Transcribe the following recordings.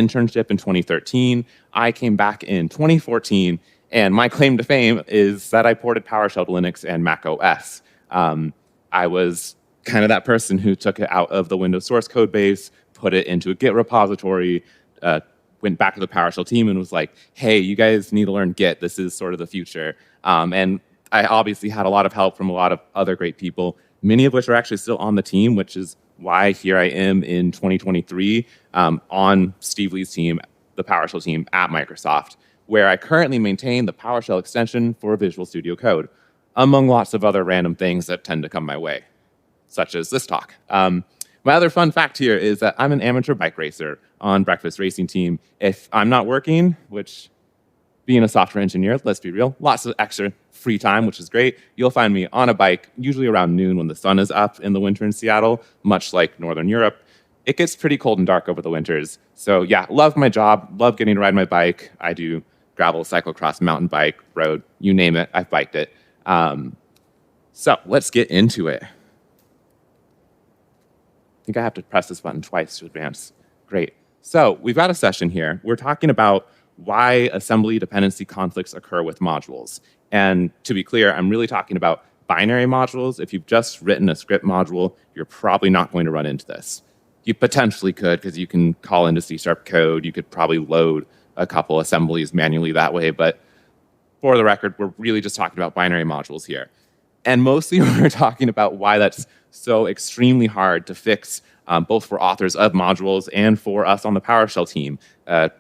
internship in 2013. I came back in 2014, and my claim to fame is that I ported PowerShell to Linux and Mac OS. I was kind of that person who took it out of the Windows source code base, put it into a Git repository, went back to the PowerShell team and was like, hey, you guys need to learn Git. This is sort of the future. And I obviously had a lot of help from a lot of other great people, many of which are actually still on the team, which is why here I am in 2023 on Steve Lee's team, the PowerShell team at Microsoft, where I currently maintain the PowerShell extension for Visual Studio Code, among lots of other random things that tend to come my way, such as this talk. My other fun fact here is that I'm an amateur bike racer on Breakfast Racing Team. If I'm not working, which being a software engineer, let's be real, lots of extra free time, which is great, you'll find me on a bike, usually around noon when the sun is up in the winter in Seattle, much like Northern Europe. It gets pretty cold and dark over the winters. So yeah, love my job, love getting to ride my bike. I do gravel, cyclocross, mountain bike, road, you name it, I've biked it. So let's get into it. I think I have to press this button twice to advance. Great. So we've got a session here. We're talking about why assembly dependency conflicts occur with modules. And to be clear, I'm really talking about binary modules. If you've just written a script module, you're probably not going to run into this. You potentially could, because you can call into C# code. You could probably load a couple assemblies manually that way. But for the record, we're really just talking about binary modules here. And mostly we're talking about why that's so extremely hard to fix, both for authors of modules and for us on the PowerShell team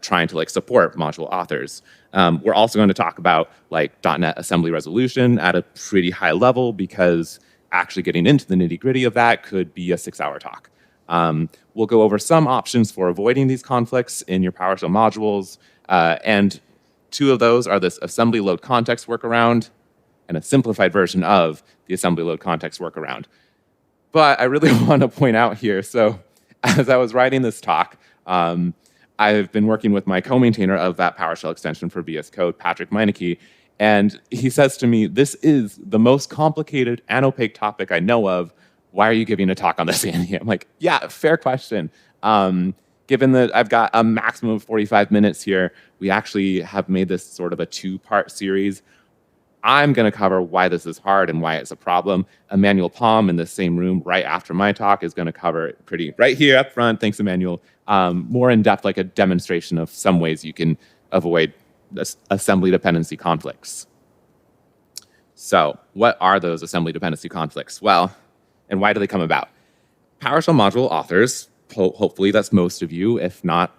trying to support module authors. We're also going to talk about .NET assembly resolution at a pretty high level, because actually getting into the nitty-gritty of that could be a 6-hour talk. We'll go over some options for avoiding these conflicts in your PowerShell modules, and two of those are this assembly load context workaround and a simplified version of the assembly load context workaround. But I really want to point out here, so as I was writing this talk, I've been working with my co-maintainer of that PowerShell extension for VS Code, Patrick Meineke, and he says to me, this is the most complicated and opaque topic I know of. Why are you giving a talk on this, Andy? I'm like, yeah, fair question. Given that I've got a maximum of 45 minutes here, we actually have made this sort of a 2-part series. I'm going to cover why this is hard and why it's a problem. Emmanuel Palm in the same room right after my talk is going to cover it right here up front. Thanks, Emmanuel. More in depth, like a demonstration of some ways you can avoid assembly dependency conflicts. So what are those assembly dependency conflicts? Well, and why do they come about? PowerShell module authors, hopefully that's most of you, if not,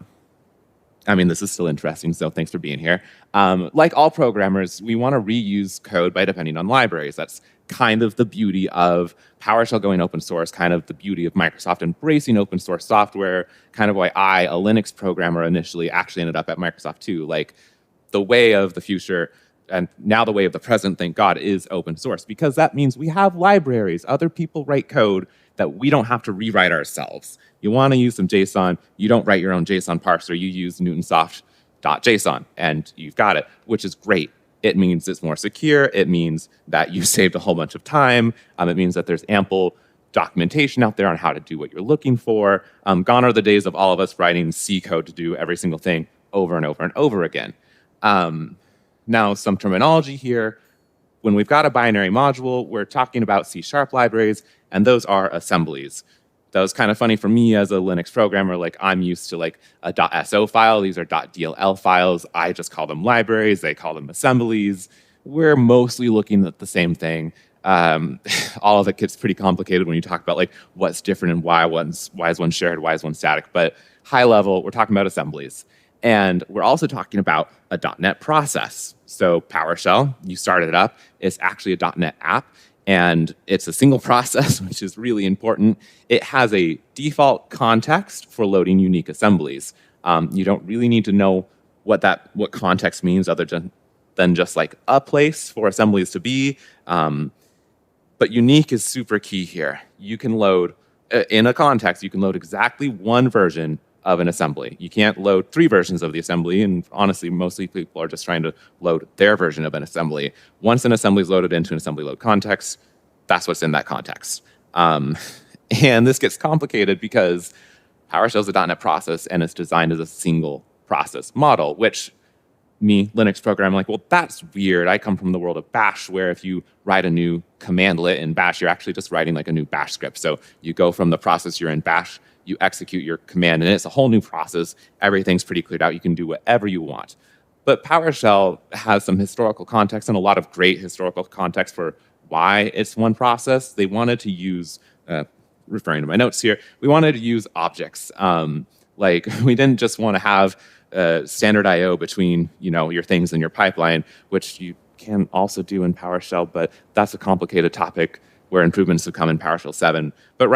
I mean, this is still interesting, so thanks for being here. Like all programmers, we want to reuse code by depending on libraries. That's kind of the beauty of PowerShell going open source, kind of the beauty of Microsoft embracing open source software, kind of why I, a Linux programmer initially, actually ended up at Microsoft too. The way of the future, and now the way of the present, thank God, is open source, because that means we have libraries. Other people write code that we don't have to rewrite ourselves. You want to use some JSON, you don't write your own JSON parser, you use newtonsoft.json, and you've got it, which is great. It means it's more secure, it means that you saved a whole bunch of time, it means that there's ample documentation out there on how to do what you're looking for. Gone are the days of all of us writing C code to do every single thing over and over and over again. Now, some terminology here. When we've got a binary module, we're talking about C# libraries, and those are assemblies. That was kind of funny for me as a Linux programmer. I'm used to a .so file. These are .dll files. I just call them libraries. They call them assemblies. We're mostly looking at the same thing. All of it gets pretty complicated when you talk about what's different and why is one shared, why is one static. But high level, we're talking about assemblies. And we're also talking about a .NET process. So PowerShell, you started it up, it's actually a .NET app, and it's a single process, which is really important. It has a default context for loading unique assemblies. You don't really need to know what context means other than just a place for assemblies to be. But unique is super key here. You can load, in a context, you can load exactly one version of an assembly. You can't load 3 versions of the assembly, and honestly, mostly people are just trying to load their version of an assembly. Once an assembly is loaded into an assembly load context, that's what's in that context. And this gets complicated because PowerShell is a .NET process, and it's designed as a single process model, which me, Linux program, like, well, that's weird. I come from the world of Bash, where if you write a new commandlet in Bash, you're actually just writing like a new Bash script. So you go from the process you're in Bash, you execute your command, and it's a whole new process. Everything's pretty cleared out. You can do whatever you want. But PowerShell has some historical context and a lot of great historical context for why it's one process. They wanted to use, referring to my notes here, we wanted to use objects. Like, we didn't just want to have standard I/O between your things in your pipeline, which you can also do in PowerShell, but that's a complicated topic where improvements have come in PowerShell 7. But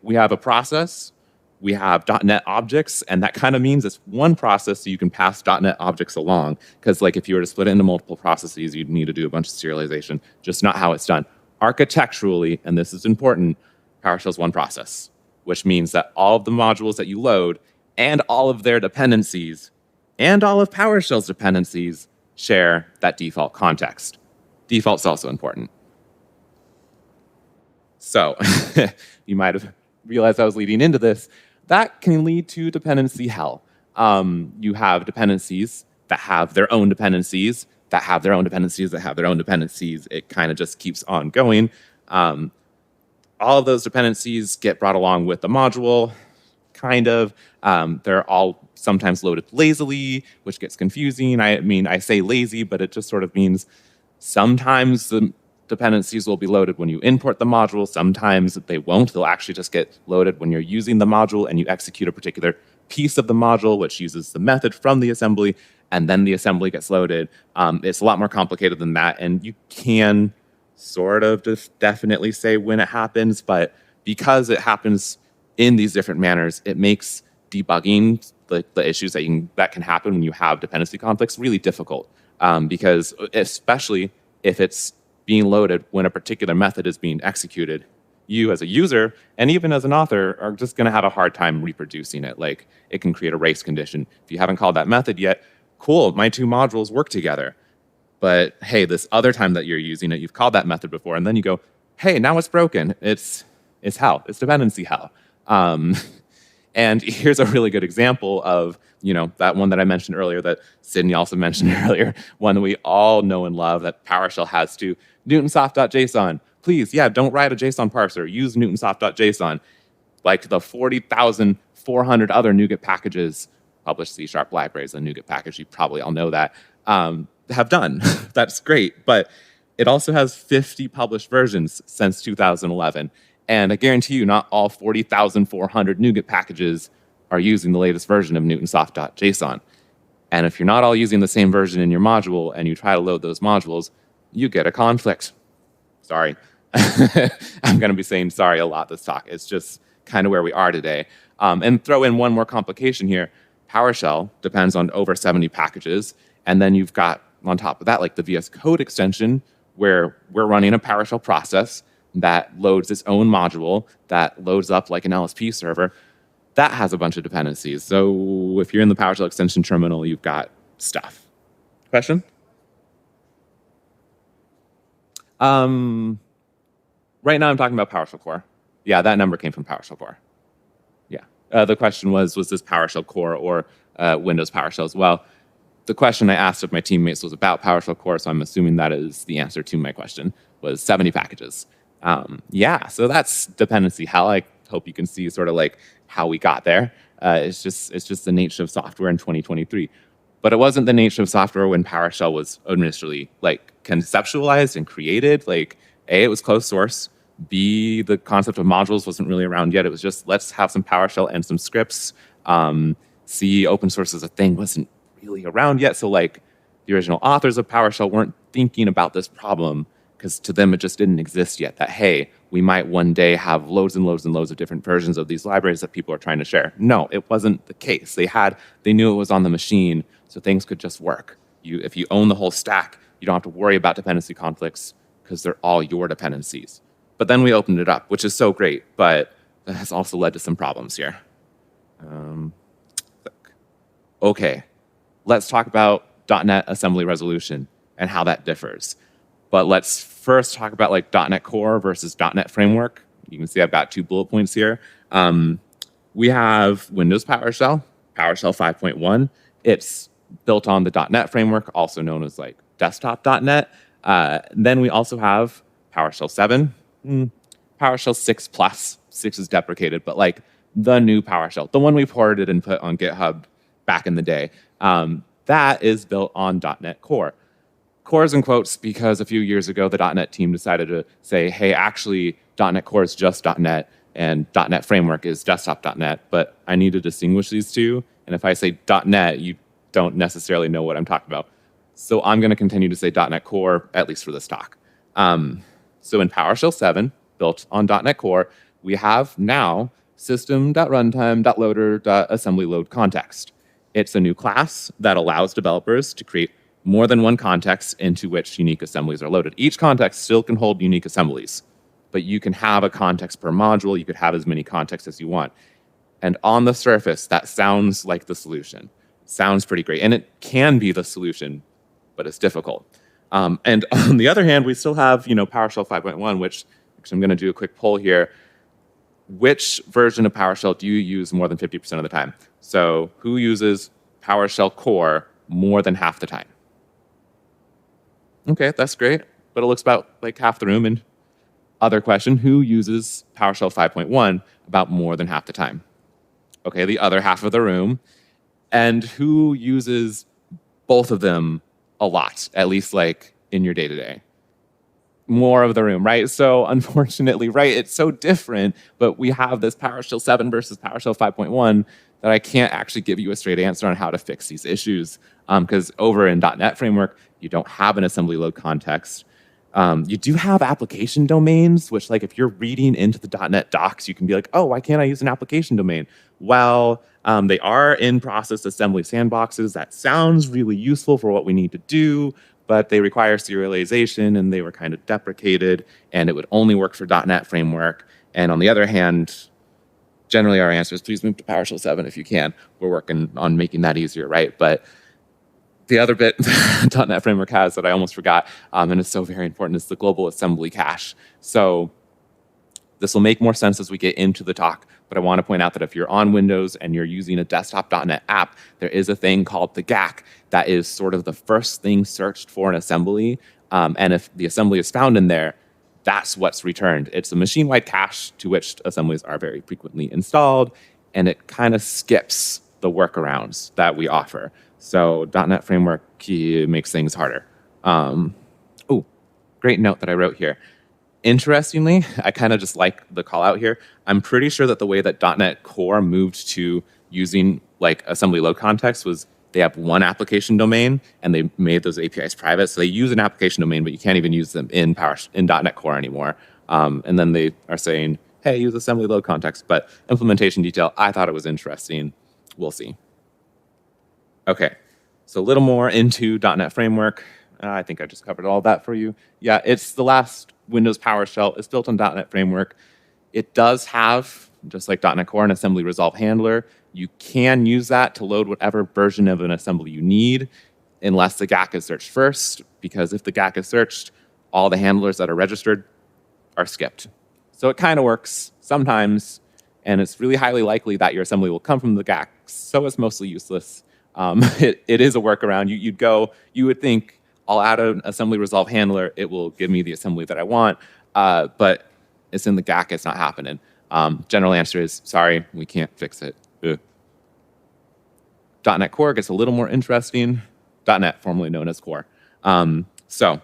we have a process, we have .NET objects, and that kind of means it's one process, so you can pass .NET objects along. Because if you were to split it into multiple processes, you'd need to do a bunch of serialization, just not how it's done. Architecturally, and this is important, PowerShell is one process, which means that all of the modules that you load and all of their dependencies and all of PowerShell's dependencies share that default context. Default's also important. So you might have realized I was leading into this. That can lead to dependency hell. You have dependencies that have their own dependencies, that have their own dependencies, that have their own dependencies. It kind of just keeps on going. All of those dependencies get brought along with the module, kind of. They're all sometimes loaded lazily, which gets confusing. I say lazy, but it just sort of means sometimes the dependencies will be loaded when you import the module. Sometimes they won't. They'll actually just get loaded when you're using the module and you execute a particular piece of the module, which uses the method from the assembly, and then the assembly gets loaded. It's a lot more complicated than that, and you can sort of just definitely say when it happens, but because it happens in these different manners, it makes debugging the issues that can happen when you have dependency conflicts really difficult, because especially if it's being loaded when a particular method is being executed, you as a user and even as an author are just going to have a hard time reproducing it. Like, it can create a race condition. If you haven't called that method yet, cool, my two modules work together. But hey, this other time that you're using it, you've called that method before, and then you go, hey, now it's broken. It's hell. It's dependency hell. And here's a really good example of, that one that I mentioned earlier, that Sydney also mentioned earlier, one that we all know and love that PowerShell has to, newtonsoft.json. Please, don't write a JSON parser. Use newtonsoft.json. Like the 40,400 other NuGet packages, published C# libraries, a NuGet package, you probably all know that, have done. That's great. But it also has 50 published versions since 2011. And I guarantee you, not all 40,400 NuGet packages are using the latest version of newtonsoft.json. And if you're not all using the same version in your module and you try to load those modules, you get a conflict. Sorry. I'm going to be saying sorry a lot this talk. It's just kind of where we are today. And throw in one more complication here. PowerShell depends on over 70 packages. And then you've got, on top of that, like the VS Code extension, where we're running a PowerShell process that loads its own module, that loads up like an LSP server. That has a bunch of dependencies. So if you're in the PowerShell extension terminal, you've got stuff. Question? Right now I'm talking about PowerShell Core. Yeah, that number came from PowerShell Core. Yeah. The question was this PowerShell Core or Windows PowerShell as well? The question I asked of my teammates was about PowerShell Core, so I'm assuming that is the answer to my question, was 70 packages. Yeah, so that's dependency hell. I hope you can see sort of like how we got there. It's just the nature of software in 2023. But it wasn't the nature of software when PowerShell was initially like conceptualized and created. Like, A, it was closed source. B, the concept of modules wasn't really around yet. It was just, let's have some PowerShell and some scripts. C, open source as a thing wasn't really around yet. So like the original authors of PowerShell weren't thinking about this problem because to them it just didn't exist yet. That, hey, we might one day have loads and loads and loads of different versions of these libraries that people are trying to share. No, it wasn't the case. They knew it was on the machine, so things could just work. If you own the whole stack, you don't have to worry about dependency conflicts because they're all your dependencies. But then we opened it up, which is so great, but that has also led to some problems here. Okay, let's talk about .NET assembly resolution and how that differs. But let's first talk about like .NET Core versus .NET Framework. You can see I've got 2 bullet points here. We have Windows PowerShell, PowerShell 5.1. It's built on the .NET framework, also known as like desktop.NET. Then we also have PowerShell 7, PowerShell 6 Plus. 6 is deprecated, but like the new PowerShell, the one we ported and put on GitHub back in the day, that is built on .NET Core. Core's in quotes because a few years ago, the .NET team decided to say, hey, actually, .NET Core is just .NET, and .NET Framework is desktop.NET, but I need to distinguish these two. And if I say .NET, you don't necessarily know what I'm talking about. So I'm going to continue to say .NET Core, at least for this talk. So in PowerShell 7, built on .NET Core, we have now system.runtime.loader.assemblyload context. It's a new class that allows developers to create more than one context into which unique assemblies are loaded. Each context still can hold unique assemblies, but you can have a context per module. You could have as many contexts as you want. And on the surface, that sounds like the solution. Sounds pretty great. And it can be the solution, but it's difficult. And on the other hand, we still have PowerShell 5.1, which I'm going to do a quick poll here. Which version of PowerShell do you use more than 50% of the time? So who uses PowerShell Core more than half the time? Okay, that's great. But it looks about like half the room. And other question, who uses PowerShell 5.1 about more than half the time? Okay, the other half of the room. And who uses both of them a lot, at least like in your day-to-day? More of the room, right? So unfortunately, right, it's so different, but we have this PowerShell 7 versus PowerShell 5.1 that I can't actually give you a straight answer on how to fix these issues. Because over in .NET Framework, you don't have an assembly load context. You do have application domains, which like if you're reading into the .NET docs, you can be like, oh, why can't I use an application domain? Well, they are in-process assembly sandboxes. That sounds really useful for what we need to do, but they require serialization, and they were kind of deprecated, and it would only work for .NET Framework. And on the other hand, generally our answer is please move to PowerShell 7 if you can. We're working on making that easier, right? But the other bit .NET Framework has that I almost forgot, and it's so very important, is the global assembly cache. So this will make more sense as we get into the talk, but I want to point out that if you're on Windows and you're using a desktop.NET app, there is a thing called the GAC that is sort of the first thing searched for an assembly, and if the assembly is found in there, that's what's returned. It's a machine-wide cache to which assemblies are very frequently installed, and it kind of skips the workarounds that we offer. So .NET Framework makes things harder. Oh, great note that I wrote here. Interestingly, I kind of just like the call out here. I'm pretty sure that the way that .NET Core moved to using like assembly load context was they have one application domain and they made those APIs private. So they use an application domain, but you can't even use them in .NET Core anymore. And then they are saying, hey, use assembly load context. But implementation detail, I thought it was interesting. We'll see. Okay, so a little more into .NET Framework. I think I just covered all that for you. Yeah, it's the last Windows PowerShell. It's built on .NET Framework. It does have, just like .NET Core, an assembly resolve handler. You can use that to load whatever version of an assembly you need, unless the GAC is searched first, because if the GAC is searched, all the handlers that are registered are skipped. So it kind of works sometimes, and it's really highly likely that your assembly will come from the GAC, so it's mostly useless. It is a workaround. You would think, I'll add an assembly resolve handler, it will give me the assembly that I want, but it's in the GAC, it's not happening. General answer is, sorry, we can't fix it. Ugh. .NET Core gets a little more interesting. .NET, formerly known as Core. So,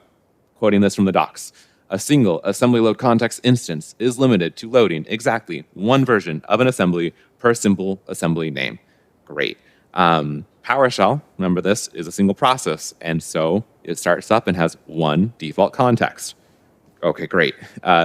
quoting this from the docs, a single assembly load context instance is limited to loading exactly one version of an assembly per simple assembly name. Great. PowerShell, remember this, is a single process, and so it starts up and has one default context. Okay, great.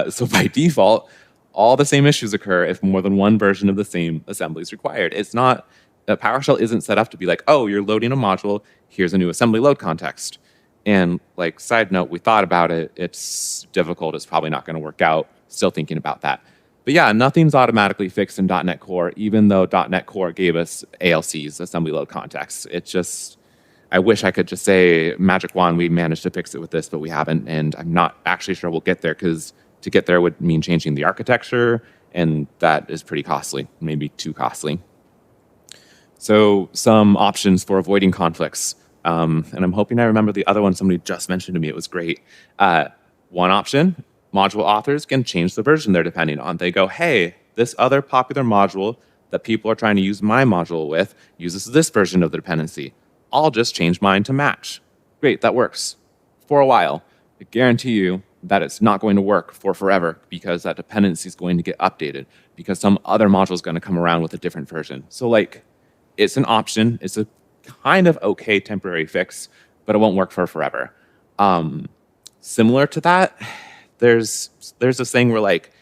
So by default, all the same issues occur if more than one version of the same assembly is required. It's not, PowerShell isn't set up to be like, oh, you're loading a module, here's a new assembly load context. And like, side note, we thought about it, it's difficult, it's probably not gonna work out, still thinking about that. But yeah, nothing's automatically fixed in .NET Core, even though .NET Core gave us ALCs, assembly load context. It's just, I wish I could just say, magic wand, we managed to fix it with this, but we haven't, and I'm not actually sure we'll get there, because to get there would mean changing the architecture, and that is pretty costly, maybe too costly. So some options for avoiding conflicts. And I'm hoping I remember the other one somebody just mentioned to me. It was great. One option, module authors can change the version they're depending on. They go, hey, this other popular module that people are trying to use my module with uses this version of the dependency. I'll just change mine to match. Great, that works for a while. I guarantee you that it's not going to work for forever because that dependency is going to get updated because some other module is going to come around with a different version. So like, it's an option. It's a kind of okay temporary fix, but it won't work for forever. Similar to that, there's this thing where like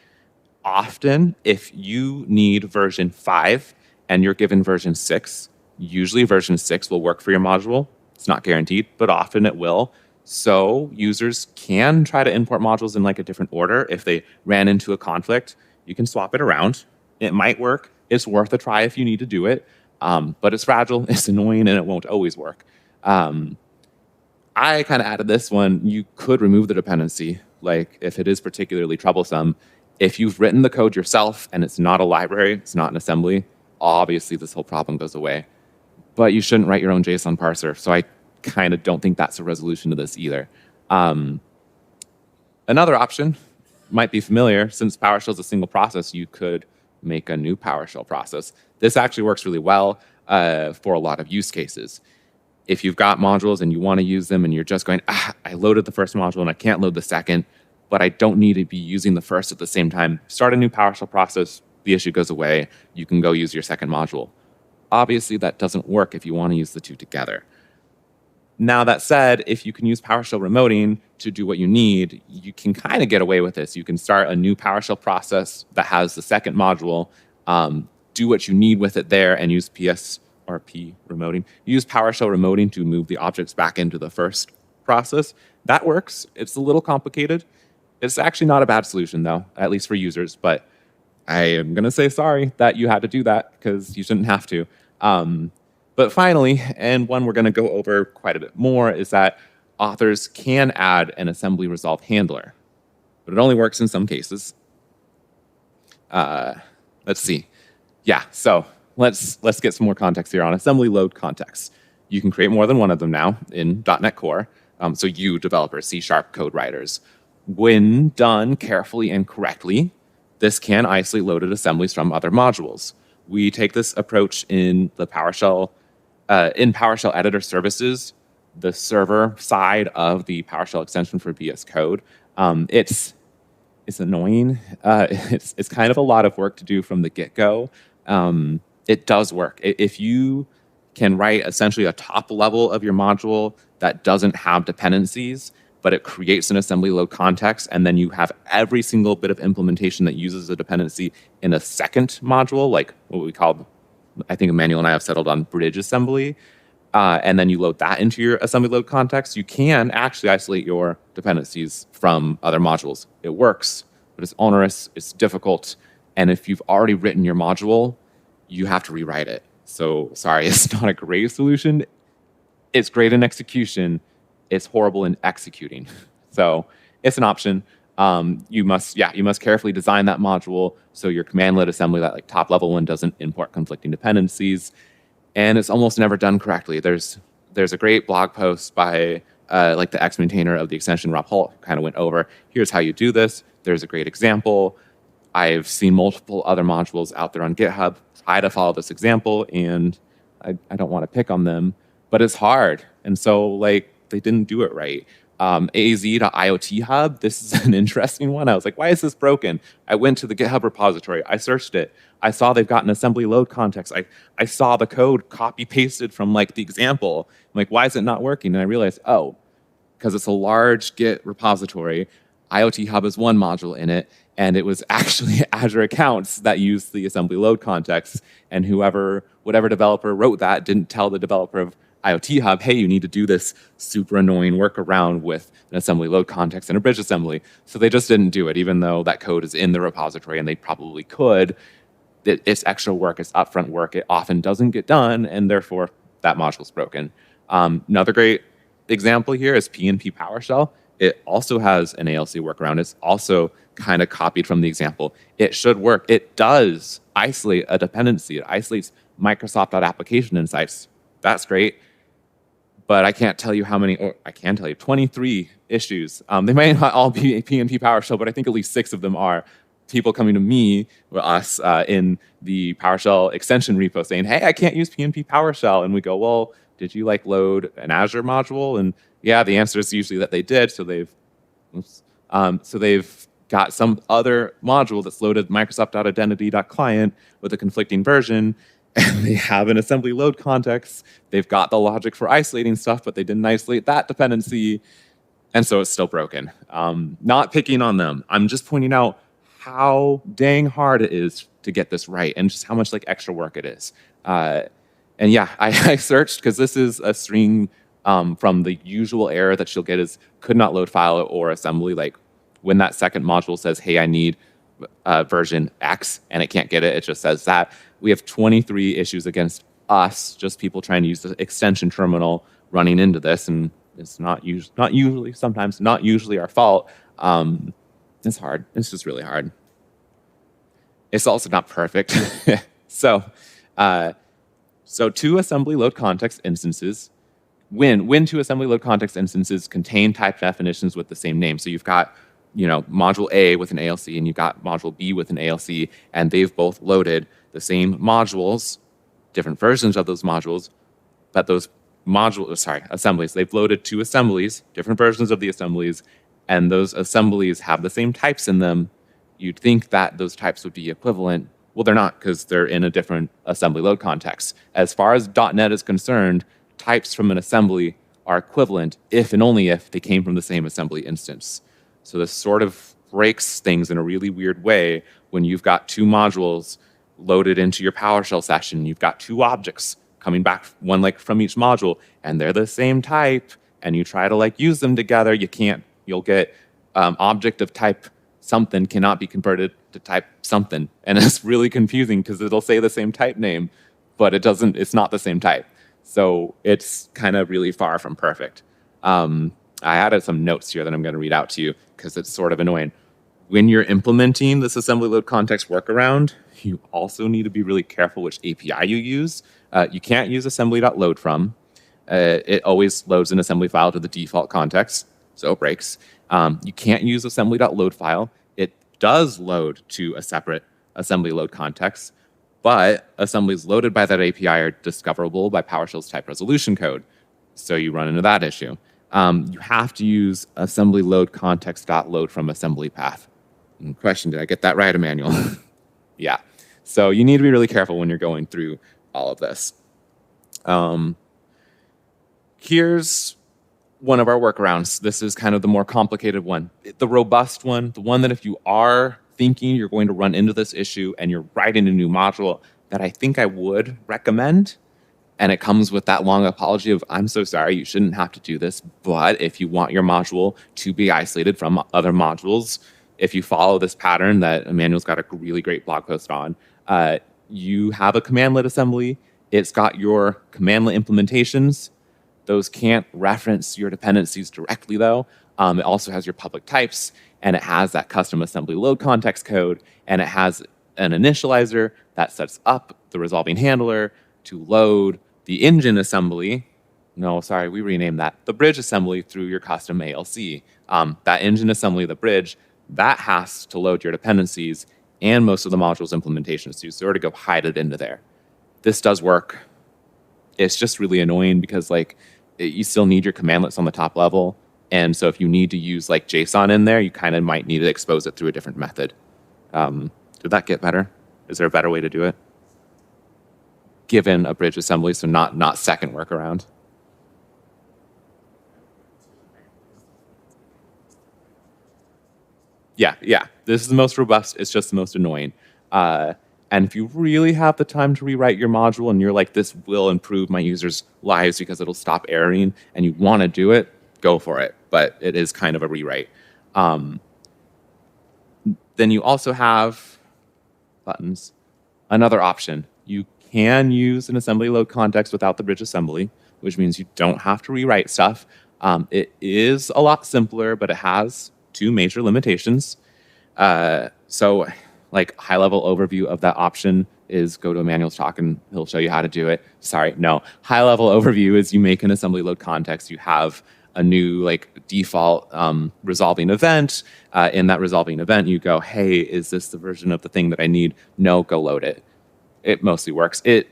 often if you need version 5 and you're given version 6, usually version 6 will work for your module. It's not guaranteed, but often it will. So users can try to import modules in like a different order. If they ran into a conflict, you can swap it around. It might work. It's worth a try if you need to do it. But it's fragile, it's annoying, and it won't always work. I kind of added this one. You could remove the dependency, like if it is particularly troublesome. If you've written the code yourself and it's not a library, it's not an assembly, obviously this whole problem goes away. But you shouldn't write your own JSON parser, so I kind of don't think that's a resolution to this either. Another option might be familiar. Since PowerShell is a single process, you could make a new PowerShell process. This actually works really well for a lot of use cases. If you've got modules and you want to use them and you're just going, I loaded the first module and I can't load the second, but I don't need to be using the first at the same time, start a new PowerShell process, the issue goes away, you can go use your second module. Obviously, that doesn't work if you want to use the two together. Now, that said, if you can use PowerShell remoting to do what you need, you can kind of get away with this. You can start a new PowerShell process that has the second module, do what you need with it there, and use PSRP remoting. Use PowerShell remoting to move the objects back into the first process. That works. It's a little complicated. It's actually not a bad solution, though, at least for users. But I am going to say sorry that you had to do that because you shouldn't have to. But finally, and one we're going to go over quite a bit more, is that authors can add an assembly resolve handler, but it only works in some cases. Let's see. Yeah, so let's get some more context here on assembly load context. You can create more than one of them now in .NET Core. So you developers, C# code writers, when done carefully and correctly, this can isolate loaded assemblies from other modules. We take this approach in the PowerShell Editor Services, the server side of the PowerShell extension for VS Code. It's annoying. It's kind of a lot of work to do from the get-go. It does work. If you can write essentially a top level of your module that doesn't have dependencies, but it creates an assembly load context, and then you have every single bit of implementation that uses a dependency in a second module, like what we call, I think Emmanuel and I have settled on bridge assembly, and then you load that into your assembly load context, you can actually isolate your dependencies from other modules. It works, but it's onerous, it's difficult, and if you've already written your module, you have to rewrite it. So sorry, it's not a great solution. It's great in execution. It's horrible in executing. So it's an option. You must carefully design that module so your command-led assembly, that like top level one, doesn't import conflicting dependencies. And it's almost never done correctly. There's a great blog post by like the ex-maintainer of the extension, Rob Holt, kind of went over, here's how you do this. There's a great example. I've seen multiple other modules out there on GitHub try to follow this example, and I don't want to pick on them, but it's hard. And so like they didn't do it right. AZ.IoT Hub, this is an interesting one. I was like, why is this broken? I went to the GitHub repository. I searched it. I saw they've got an assembly load context. I saw the code copy pasted from like the example. I'm like, why is it not working? And I realized, oh, because it's a large Git repository. IoT Hub is one module in it, and it was actually Azure accounts that used the assembly load context. And whatever developer wrote that didn't tell the developer of IoT Hub, hey, you need to do this super annoying workaround with an assembly load context and a bridge assembly. So they just didn't do it, even though that code is in the repository and they probably could. It's extra work, it's upfront work. It often doesn't get done, and therefore that module's broken. Another great example here is PNP PowerShell. It also has an ALC workaround. It's also kind of copied from the example. It should work. It does isolate a dependency. It isolates Microsoft.application insights. That's great. But I can't tell you how many, or I can tell you 23 issues. They may not all be PnP PowerShell, but I think at least 6 of them are people coming to me, or us, in the PowerShell extension repo saying, hey, I can't use PnP PowerShell. And we go, well, did you like load an Azure module? And yeah, the answer is usually that they did. So they've got some other module that's loaded Microsoft.identity.client with a conflicting version, and they have an assembly load context. They've got the logic for isolating stuff, but they didn't isolate that dependency, and so it's still broken. Not picking on them. I'm just pointing out how dang hard it is to get this right, and just how much like extra work it is. And yeah, I searched because this is a string from the usual error that you'll get is could not load file or assembly. Like when that second module says, hey, I need version X, and it can't get it, it just says that. We have 23 issues against us, just people trying to use the extension terminal running into this, and it's not usually our fault. It's hard. It's just really hard. It's also not perfect. So two assembly load context instances, when two assembly load context instances contain type definitions with the same name. So you've got module A with an ALC, and you've got module B with an ALC, and they've both loaded the same modules, different versions of those modules, but those assemblies. They've loaded 2 assemblies, different versions of the assemblies, and those assemblies have the same types in them. You'd think that those types would be equivalent. Well, they're not, because they're in a different assembly load context. As far as .NET is concerned, types from an assembly are equivalent if and only if they came from the same assembly instance. So this sort of breaks things in a really weird way when you've got 2 modules loaded into your PowerShell session. You've got 2 objects coming back, one like from each module, and they're the same type, and you try to like use them together. You can't. You'll get object of type something cannot be converted to type something, and it's really confusing because it'll say the same type name, but it doesn't. It's not the same type. So it's kind of really far from perfect. I added some notes here that I'm going to read out to you because it's sort of annoying. When you're implementing this assembly load context workaround, you also need to be really careful which API you use. You can't use assembly.load from. It always loads an assembly file to the default context, so it breaks. You can't use assembly.load file. It does load to a separate assembly load context, but assemblies loaded by that API are discoverable by PowerShell's type resolution code. So you run into that issue. You have to use assembly load context.load from assembly path. Question, did I get that right, Emmanuel? Yeah. So you need to be really careful when you're going through all of this. Here's one of our workarounds. This is kind of the more complicated one. The robust one, the one that if you are thinking you're going to run into this issue and you're writing a new module, that I think I would recommend. And it comes with that long apology of, I'm so sorry, you shouldn't have to do this. But if you want your module to be isolated from other modules, if you follow this pattern that Emmanuel's got a really great blog post on, you have a commandlet assembly. It's got your commandlet implementations. Those can't reference your dependencies directly, though. It also has your public types, and it has that custom assembly load context code, and it has an initializer that sets up the resolving handler to load the engine assembly. No, sorry, we renamed that. The bridge assembly through your custom ALC. That engine assembly, the bridge, that has to load your dependencies and most of the module's implementations too. So to go hide it into there. This does work. It's just really annoying because you still need your commandlets on the top level. And so if you need to use like JSON in there, you kind of might need to expose it through a different method. Did that get better? Is there a better way to do it? Given a bridge assembly, so not second workaround. Yeah. This is the most robust. It's just the most annoying. And if you really have the time to rewrite your module and you're like, this will improve my users' lives because it'll stop erroring, and you want to do it, go for it. But it is kind of a rewrite. Then you also have buttons. Another option. You can use an assembly load context without the bridge assembly, which means you don't have to rewrite stuff. It is a lot simpler, but it has two major limitations. So like high-level overview of that option is go to Emmanuel's talk and he'll show you how to do it. Sorry, no. High-level overview is you make an assembly load context. You have a new like default resolving event. In that resolving event, you go, hey, is this the version of the thing that I need? No, go load it. It mostly works. It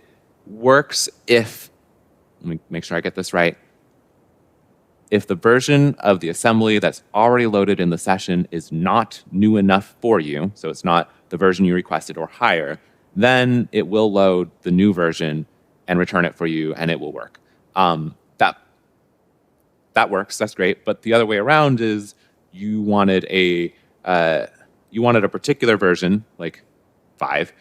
works if, let me make sure I get this right, if the version of the assembly that's already loaded in the session is not new enough for you, so it's not the version you requested or higher, then it will load the new version and return it for you, and it will work. That works. That's great. But the other way around is you wanted a particular version, like 5,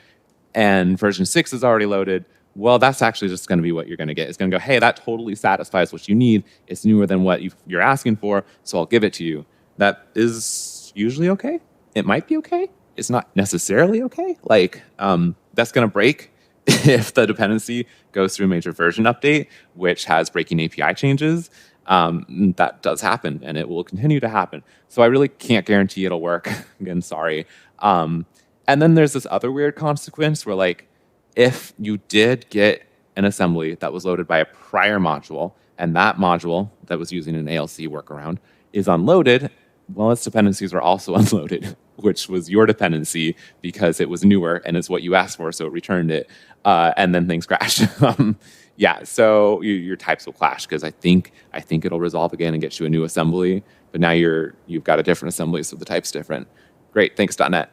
and version 6 is already loaded. Well, that's actually just going to be what you're going to get. It's going to go, hey, that totally satisfies what you need. It's newer than what you're asking for, so I'll give it to you. That is usually okay. It might be okay. It's not necessarily okay. Like, that's going to break if the dependency goes through a major version update, which has breaking API changes. That does happen, and it will continue to happen. So I really can't guarantee it'll work. Again, sorry. And then there's this other weird consequence where, like, if you did get an assembly that was loaded by a prior module, and that module that was using an ALC workaround is unloaded, well, its dependencies are also unloaded, which was your dependency because it was newer and it's what you asked for, so it returned it, and then things crashed. Yeah, so your types will clash because I think it'll resolve again and get you a new assembly, but now you've got a different assembly, so the type's different. Great, thanks .NET.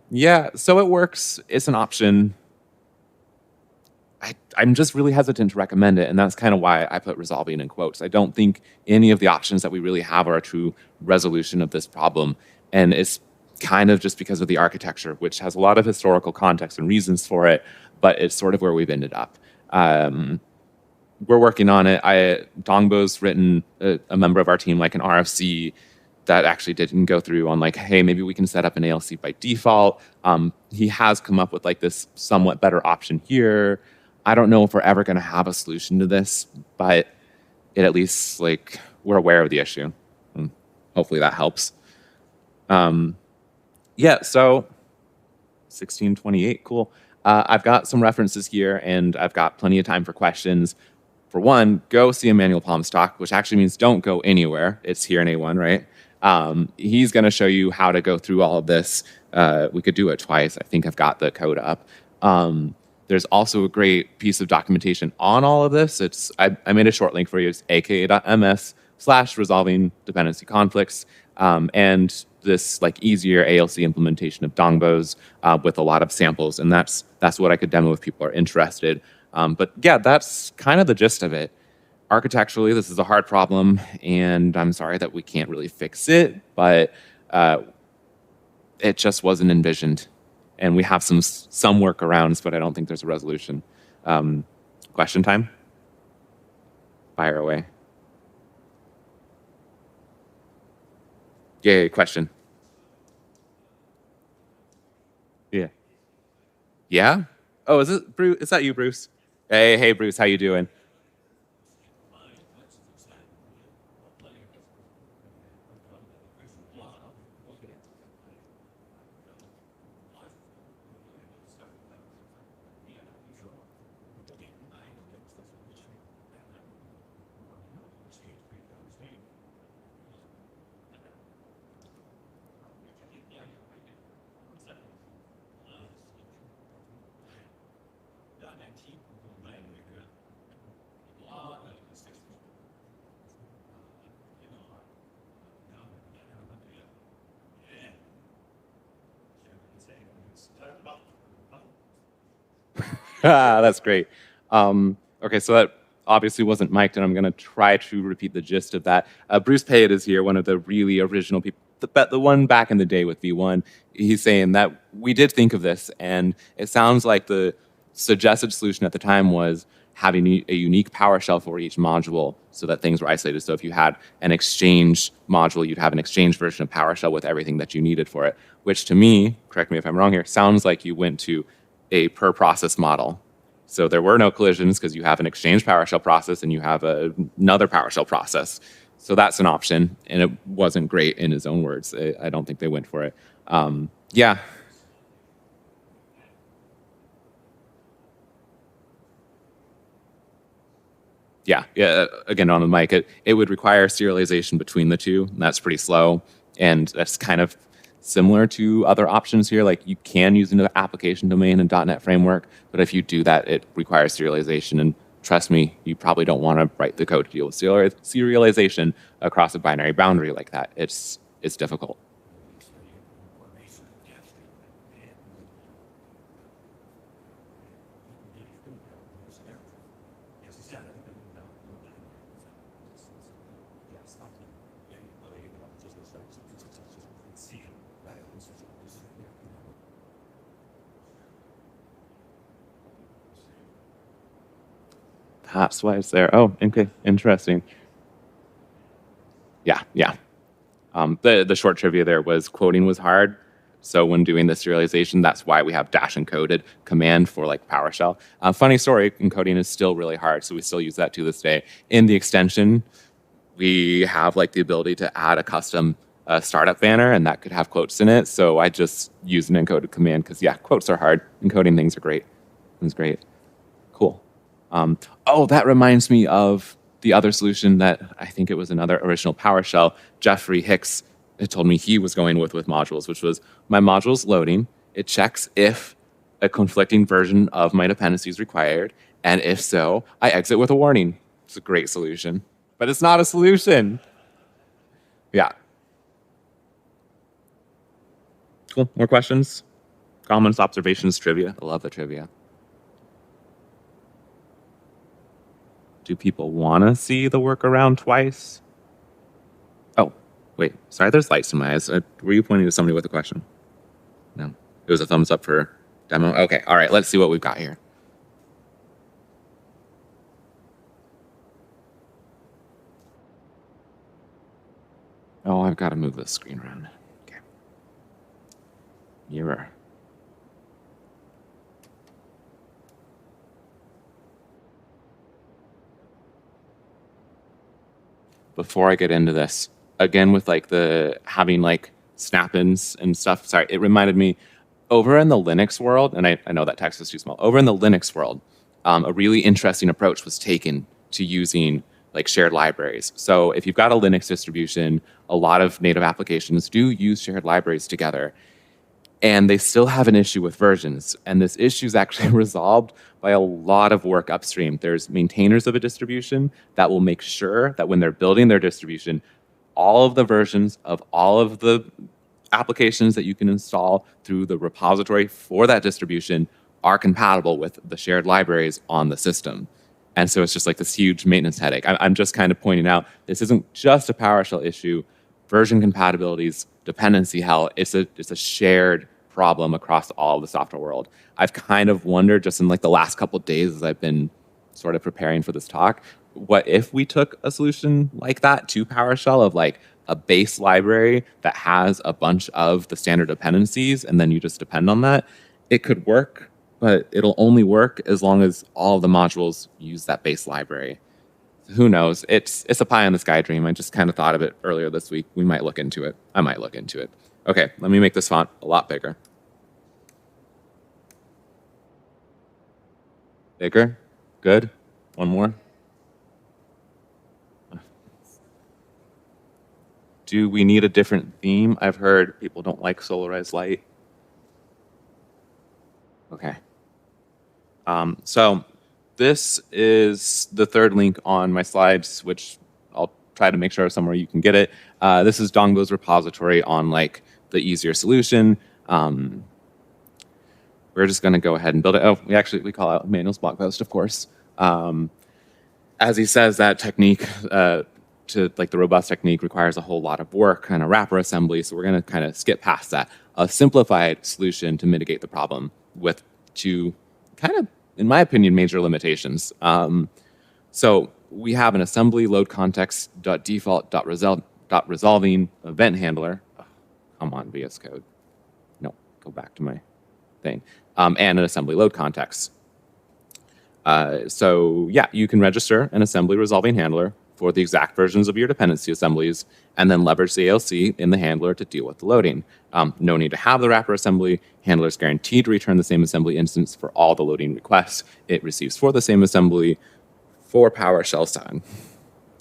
Yeah, so it works. It's an option. I'm just really hesitant to recommend it, and that's kind of why I put resolving in quotes. I don't think any of the options that we really have are a true resolution of this problem, and it's kind of just because of the architecture, which has a lot of historical context and reasons for it, but it's sort of where we've ended up. We're working on it. Dongbo's written a member of our team, like an RFC, that actually didn't go through on like, hey, maybe we can set up an ALC by default. He has come up with like this somewhat better option here. I don't know if we're ever going to have a solution to this, but it at least, like, we're aware of the issue. And hopefully that helps. Yeah, so 1628, cool. I've got some references here, and I've got plenty of time for questions. For one, go see Emmanuel Palm's talk, which actually means don't go anywhere. It's here in A1, right? He's going to show you how to go through all of this. We could do it twice. I think I've got the code up. There's also a great piece of documentation on all of this. I made a short link for you. It's aka.ms/resolving dependency conflicts. And this like easier ALC implementation of Dongbo's with a lot of samples. And that's what I could demo if people are interested. But yeah, that's kind of the gist of it. Architecturally, this is a hard problem, and I'm sorry that we can't really fix it, but it just wasn't envisioned. And we have some workarounds, but I don't think there's a resolution. Question time? Fire away. Yeah, question. Yeah. Yeah? Oh, is it Bruce? Is that you, Bruce? Hey, Bruce, how you doing? That's great. Okay, so that obviously wasn't mic'd, and I'm going to try to repeat the gist of that. Bruce Payet is here, one of the really original people, the one back in the day with V1. He's saying that we did think of this, and it sounds like the suggested solution at the time was having a unique PowerShell for each module so that things were isolated. So if you had an Exchange module, you'd have an Exchange version of PowerShell with everything that you needed for it, which to me, correct me if I'm wrong here, sounds like you went to a per process model. So there were no collisions because you have an Exchange PowerShell process and you have another PowerShell process. So that's an option, and it wasn't great in his own words. I don't think they went for it. Yeah. Yeah. Again, on the mic, it would require serialization between the two, and that's pretty slow. And that's kind of similar to other options here. Like you can use an application domain in .NET Framework, but if you do that, it requires serialization. And trust me, you probably don't want to write the code to deal with serialization across a binary boundary like that. It's difficult. That's why it's there. Oh, okay, interesting. Yeah. The short trivia there was quoting was hard. So when doing the serialization, that's why we have dash encoded command for like PowerShell. Funny story, encoding is still really hard, so we still use that to this day. In the extension, we have like the ability to add a custom startup banner, and that could have quotes in it. So I just use an encoded command because yeah, quotes are hard. Encoding things are great. It's great. Cool. Oh, that reminds me of the other solution that I think it was another original PowerShell. Jeffrey Hicks had told me he was going with modules, which was my module's loading. It checks if a conflicting version of my dependency is required. And if so, I exit with a warning. It's a great solution, but it's not a solution. Yeah. Cool. More questions? Comments, observations, trivia. I love the trivia. Do people want to see the workaround twice? Oh, wait. Sorry, there's lights in my eyes. Were you pointing to somebody with a question? No. It was a thumbs up for demo? Okay, all right. Let's see what we've got here. Oh, I've got to move this screen around. Okay. Mirror. Before I get into this, again with like the having like snap-ins and stuff, sorry, it reminded me over in the Linux world, and I know that text is too small, over in the Linux world, a really interesting approach was taken to using like shared libraries. So if you've got a Linux distribution, a lot of native applications do use shared libraries together. And they still have an issue with versions. And this issue is actually resolved by a lot of work upstream. There's maintainers of a distribution that will make sure that when they're building their distribution, all of the versions of all of the applications that you can install through the repository for that distribution are compatible with the shared libraries on the system. And so it's just like this huge maintenance headache. I'm just kind of pointing out this isn't just a PowerShell issue. Version compatibilities, dependency hell, it's a shared problem across all of the software world. I've kind of wondered just in like the last couple of days as I've been sort of preparing for this talk, what if we took a solution like that to PowerShell of like a base library that has a bunch of the standard dependencies and then you just depend on that? It could work, but it'll only work as long as all of the modules use that base library. Who knows? It's a pie in the sky dream. I just kind of thought of it earlier this week. We might look into it. I might look into it. Okay, let me make this font a lot bigger. Bigger? Good. One more. Do we need a different theme? I've heard people don't like solarized light. Okay. So this is the third link on my slides, which I'll try to make sure somewhere you can get it. This is Dongbo's repository on like the easier solution. We're just going to go ahead and build it. Oh, we call out Emmanuel's blog post, of course. As he says, that technique to like the robust technique requires a whole lot of work and a wrapper assembly. So we're going to kind of skip past that. A simplified solution to mitigate the problem with two kind of, in my opinion, major limitations. So we have an assembly load context.default.resolving event handler. Oh, come on, VS Code. No, go back to my thing. And an assembly load context. So yeah, you can register an assembly resolving handler for the exact versions of your dependency assemblies, and then leverage the ALC in the handler to deal with the loading. No need to have the wrapper assembly. Handler is guaranteed to return the same assembly instance for all the loading requests it receives for the same assembly for PowerShell 7.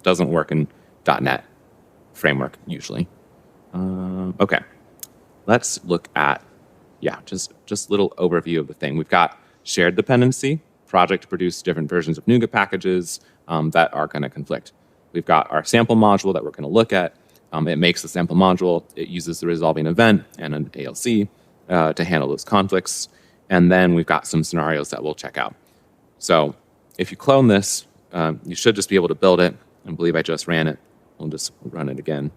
Doesn't work in .NET framework usually. Okay, let's look at, just little overview of the thing. We've got shared dependency, project to produce different versions of NuGet packages that are going to conflict. We've got our sample module that we're going to look at. It makes the sample module. It uses the resolving event and an ALC to handle those conflicts. And then we've got some scenarios that we'll check out. So if you clone this, you should just be able to build it. I believe I just ran it. We'll just run it again.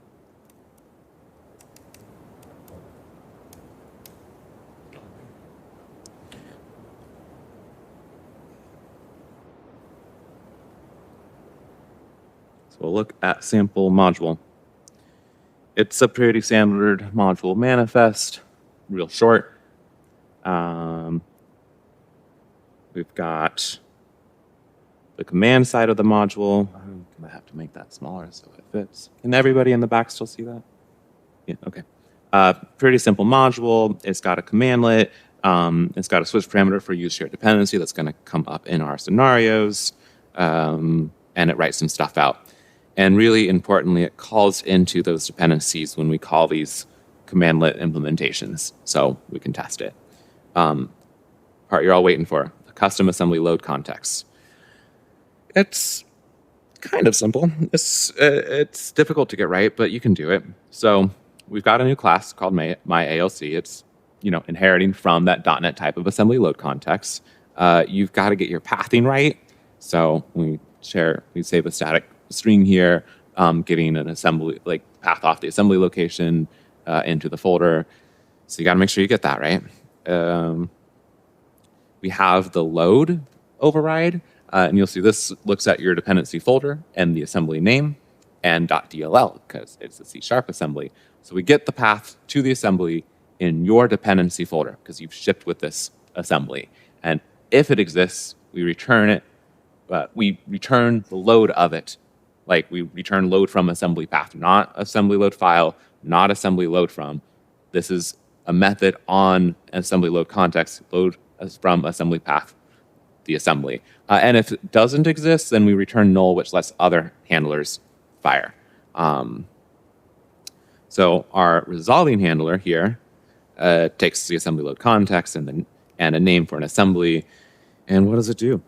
So we'll look at sample module. It's a pretty standard module manifest, real short. We've got the command side of the module. I'm going to have to make that smaller so it fits. Can everybody in the back still see that? Yeah, okay. Pretty simple module. It's got a commandlet. It's got a switch parameter for use shared dependency that's going to come up in our scenarios. And it writes some stuff out. And really importantly, it calls into those dependencies when we call these commandlet implementations, so we can test it. Part you're all waiting for, the custom assembly load context. It's kind of simple. It's difficult to get right, but you can do it. So we've got a new class called myALC. It's inheriting from that .NET type of assembly load context. You've got to get your pathing right. So we save a static string here, getting an assembly, path off the assembly location into the folder. So you got to make sure you get that right. We have the load override, and you'll see this looks at your dependency folder and the assembly name and .dll because it's a C# assembly. So we get the path to the assembly in your dependency folder because you've shipped with this assembly. And if it exists, we return it. We return the load of it. We return load from assembly path, not assembly load file, not assembly load from. This is a method on assembly load context, load from assembly path, the assembly. And if it doesn't exist, then we return null, which lets other handlers fire. So our resolving handler here takes the assembly load context and a name for an assembly. And what does it do?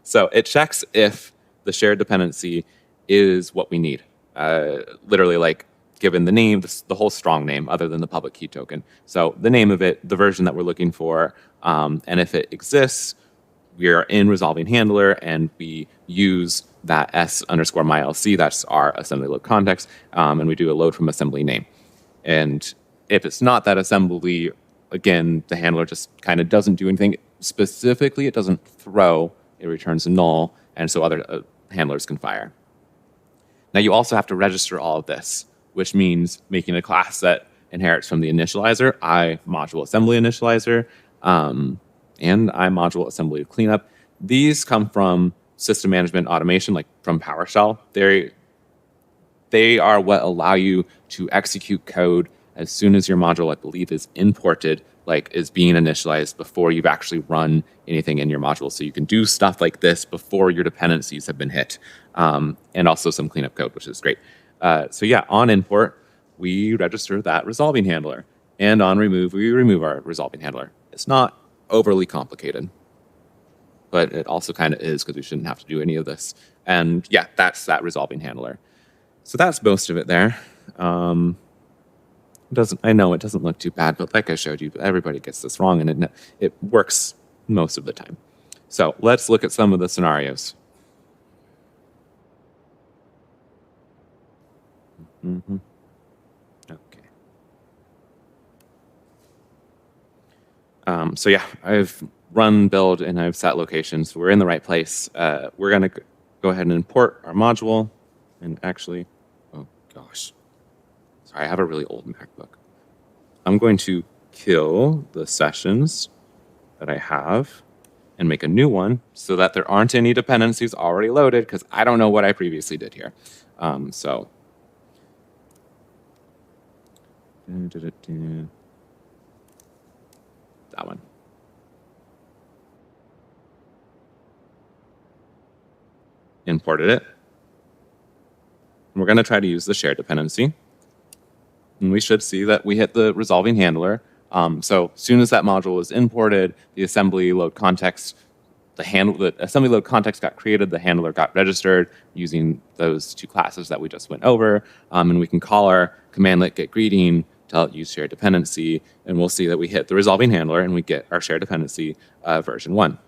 So it checks if the shared dependency is what we need. Literally, given the name, the whole strong name, other than the public key token. So the name of it, the version that we're looking for, and if it exists, we are in resolving handler, and we use that s_mylc, that's our assembly load context, and we do a load from assembly name. And if it's not that assembly, again, the handler just kind of doesn't do anything. Specifically, it doesn't throw, it returns a null, and so other handlers can fire. Now you also have to register all of this, which means making a class that inherits from the initializer, module assembly initializer, and module assembly cleanup. These come from system management automation, like from PowerShell. They are what allow you to execute code as soon as your module, I believe, is imported, is being initialized before you've actually run anything in your module. So you can do stuff like this before your dependencies have been hit, and also some cleanup code, which is great. So yeah, on import, we register that resolving handler. And on remove, we remove our resolving handler. It's not overly complicated, but it also kind of is because we shouldn't have to do any of this. And yeah, that's that resolving handler. So that's most of it there. I know it doesn't look too bad, but like I showed you, everybody gets this wrong, and it works most of the time. So let's look at some of the scenarios. Okay. So yeah, I've run build and I've set locations. So we're in the right place. We're going to go ahead and import our module. And actually, oh gosh. Sorry, I have a really old MacBook. I'm going to kill the sessions that I have and make a new one so that there aren't any dependencies already loaded, because I don't know what I previously did here. So that one. Imported it. We're going to try to use the shared dependency. And we should see that we hit the resolving handler. So as soon as that module is imported, the assembly load context, the assembly load context got created, the handler got registered using those two classes that we just went over. And we can call our commandlet get greeting, tell it use shared dependency, and we'll see that we hit the resolving handler and we get our shared dependency version 1.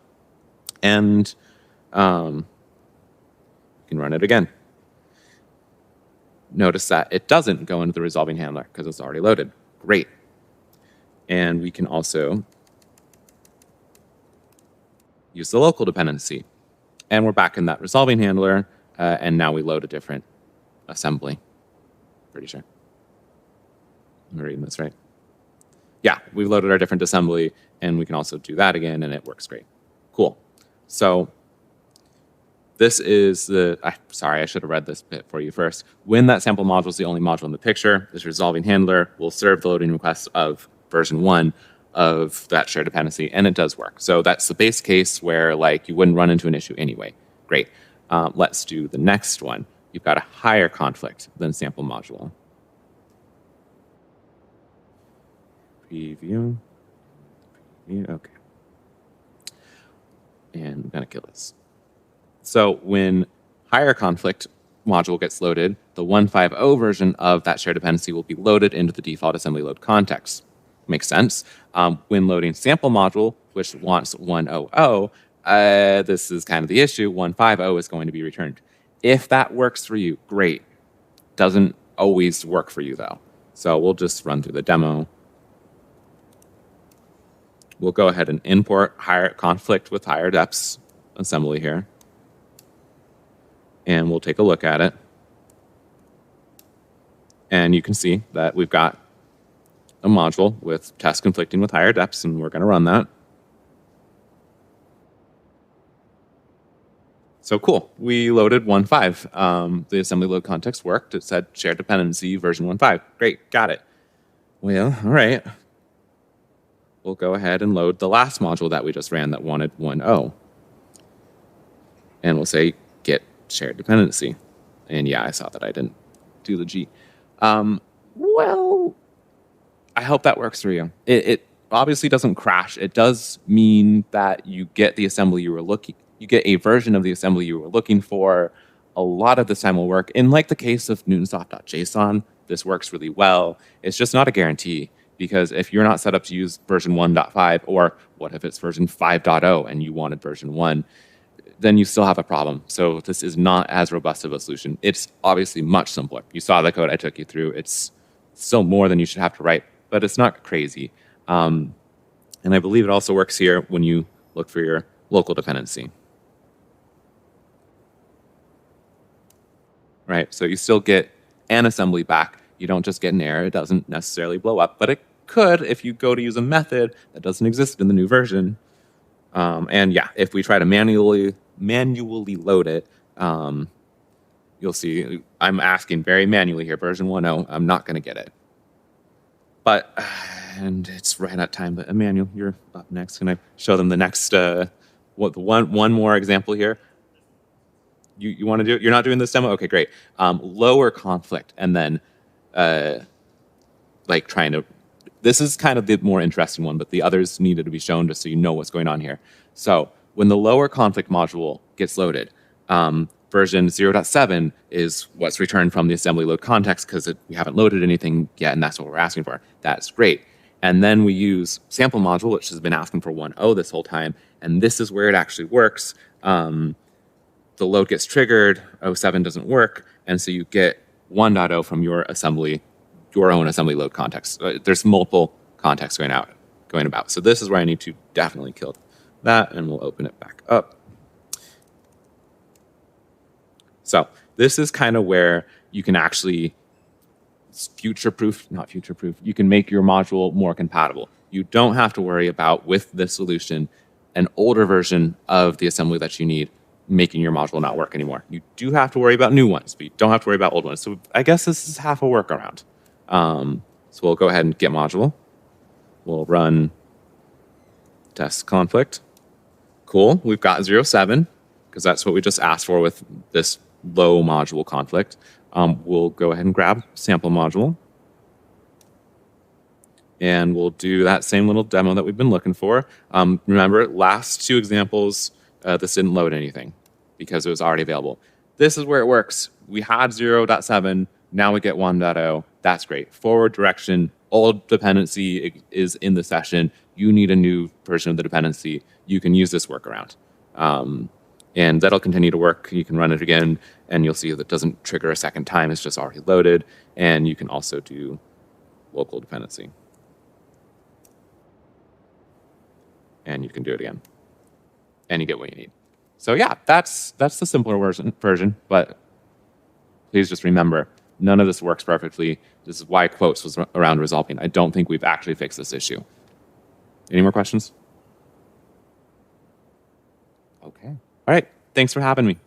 And we can run it again. Notice that it doesn't go into the resolving handler because it's already loaded. Great. And we can also use the local dependency. And we're back in that resolving handler, and now we load a different assembly. Pretty sure. I'm reading this right. Yeah, we've loaded our different assembly, and we can also do that again, and it works great. Cool. So this is the, sorry, I should have read this bit for you first. When that sample module is the only module in the picture, this resolving handler will serve the loading request of version 1 of that shared dependency, and it does work. So that's the base case where like you wouldn't run into an issue anyway. Great. Let's do the next one. You've got a higher conflict than sample module. Preview. Okay. And I'm gonna kill this. So when higher conflict module gets loaded, the 1.5.0 version of that shared dependency will be loaded into the default assembly load context. Makes sense. When loading sample module, which wants 1.0.0, this is kind of the issue. 1.5.0 is going to be returned. If that works for you, great. Doesn't always work for you though. So we'll just run through the demo. We'll go ahead and import higher conflict with higher depths assembly here. And we'll take a look at it. And you can see that we've got a module with tests conflicting with higher depths, and we're going to run that. So cool. We loaded 1.5. The assembly load context worked. It said shared dependency version 1.5. Great, got it. Well, all right. We'll go ahead and load the last module that we just ran that wanted 1.0. And we'll say get shared dependency. And yeah, I saw that I didn't do the G. Well, I hope that works for you. It obviously doesn't crash. It does mean that you get the assembly you get a version of the assembly you were looking for. A lot of this time will work. In like the case of Newtonsoft.json, this works really well. It's just not a guarantee, because if you're not set up to use version 1.5, or what if it's version 5.0 and you wanted version 1, then you still have a problem. So this is not as robust of a solution. It's obviously much simpler. You saw the code I took you through. It's still more than you should have to write, but it's not crazy. And I believe it also works here when you look for your local dependency. Right, so you still get an assembly back. You don't just get an error. It doesn't necessarily blow up, but it could if you go to use a method that doesn't exist in the new version. And yeah, if we try to manually load it, you'll see I'm asking very manually here, version 1.0, I'm not going to get it. But, and it's right at time, but Emmanuel, you're up next. Can I show them the next, one more example here? You want to do it? You're not doing this demo? Okay, great. Lower conflict, and then like trying to, this is kind of the more interesting one, but the others needed to be shown just so you know what's going on here. So when the lower conflict module gets loaded, version 0.7 is what's returned from the assembly load context, because we haven't loaded anything yet, and that's what we're asking for. That's great. And then we use sample module, which has been asking for 1.0 this whole time, and this is where it actually works. The load gets triggered, 0.7 doesn't work, and so you get 1.0 from your own assembly load context. There's multiple contexts going about. So this is where I need to definitely kill that, and we'll open it back up. So this is kind of where you can actually not future-proof, you can make your module more compatible. You don't have to worry about, with this solution, an older version of the assembly that you need, making your module not work anymore. You do have to worry about new ones, but you don't have to worry about old ones. So I guess this is half a workaround. So we'll go ahead and get module. We'll run test conflict. Cool, we've got 0.7, because that's what we just asked for with this low module conflict. We'll go ahead and grab sample module. And we'll do that same little demo that we've been looking for. Remember, last two examples, this didn't load anything because it was already available. This is where it works. We had 0.7, now we get 1.0. That's great. Forward direction, old dependency is in the session. You need a new version of the dependency. You can use this workaround. And that'll continue to work. You can run it again, and you'll see that it doesn't trigger a second time. It's just already loaded. And you can also do local dependency. And you can do it again. And you get what you need. So yeah, that's the simpler version, but please just remember, none of this works perfectly. This is why quotes was around resolving. I don't think we've actually fixed this issue. Any more questions? Okay. All right. Thanks for having me.